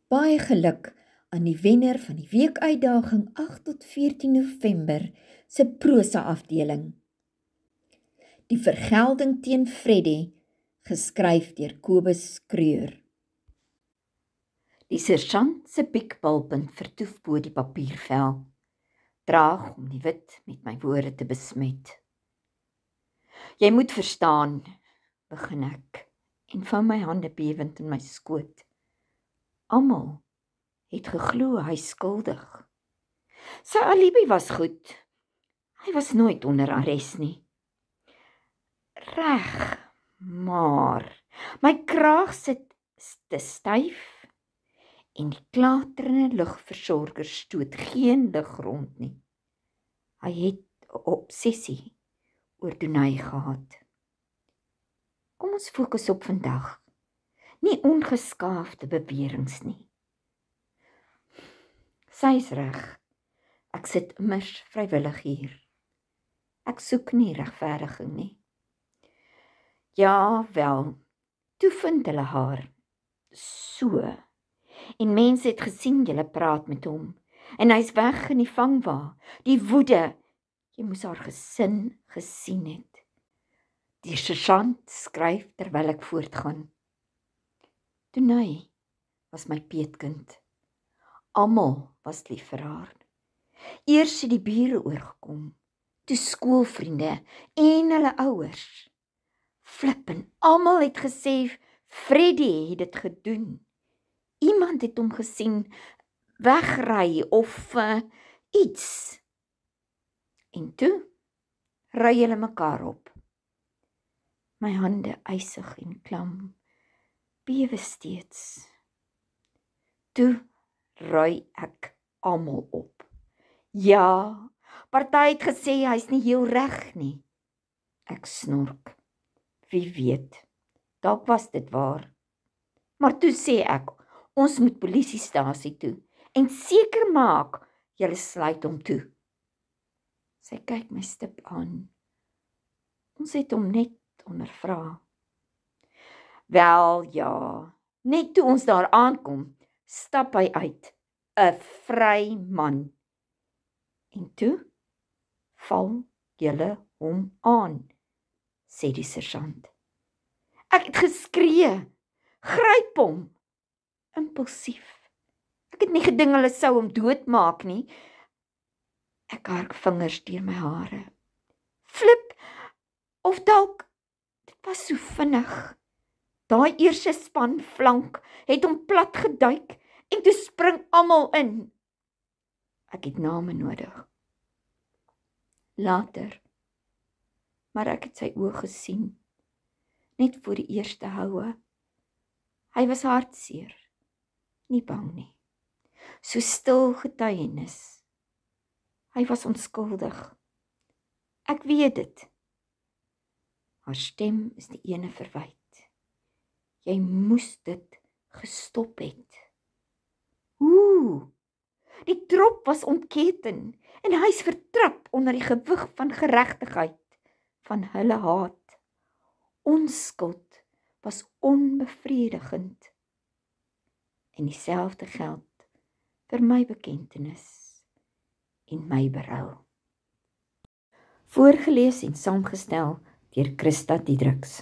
Baie geluk aan die wenner van die weekuitdaging 8 tot 14 November se prosa afdeling. Die vergelding teen Freddy, geskryf deur Kobus Kreur. Die sergeant se piekbalpunt vertoef bo die papiervel, traag om die wit met my woorde te besmet. Jy moet verstaan, begin ek, en vou my hande bewend in my skoot. Almal het geglo hy skuldig. Sy alibi was goed. Hy was nooit onder arrest nie. Reg, maar my kraag sit te styf en die klaterende lugversorger stoot geen lig rond nie. Hy het 'n obsessie oor Dunay gehad. Kom ons fokus op vandag. Nie ongeskaafde beweringe nie. Sy is reg. Ek sit immers vrywillig hier. Ek soek nie regverdiging nie. Ja, wel, toe vind hulle haar. So. En mense het gesien julle praat met hom. En hy's weg in die vangwa. Die woede. Jy moes haar gesin gesien het. Die sergeant skryf terwyl ek voortgaan. Dunay was my peetkind. Almal was lief vir haar. Eers het die bure oorgekom, toe skoolvriende en hulle ouers. Flippen, almal het gesê Freddy het dit gedoen. Iemand het hom gesien wegry of iets. En toe ry hulle mekaar op. My hande ysig en klam, bewe steeds. Toe ry ek almal op. Ja, party het gesê hy's nie heel reg nie. Ek snork. Wie weet, dalk was dit waar. Maar toe sê ek, ons moet polisiestasie toe en seker maak julle sluit hom toe. Sy kyk my stip aan. Ons het hom net ondervra. Wel ja, net toe ons daar aankom, stap hy uit, 'n vry man. En toe val julle hom aan, sê die sergeant. Ek het geskree, gryp hom, impulsief. Ek het nie gedink hulle sou hom doodmaak nie. Ek hark vingers deur my hare. Flip, of dalk, dit was so vinnig. Daai eerste span flank het hom plat geduik en toe spring almal in. Ek het name nodig. Later, maar ek het sy oë gesien, net voor die eerste houe. Hy was hartseer, nie bang nie. So stil getuienis. Hy was onskuldig. Ek weet dit. Haar stem is die ene verwyd. Jy moes dit gestop het. Hoe? Die trop was ontketen en hy's vertrap onder die gewig van geregtigheid, van hulle haat. Onskuld was onbevredigend. En dieselfde geld vir my bekentenis en my berou. Voorgelees en saamgestel deur Christa Diedriks.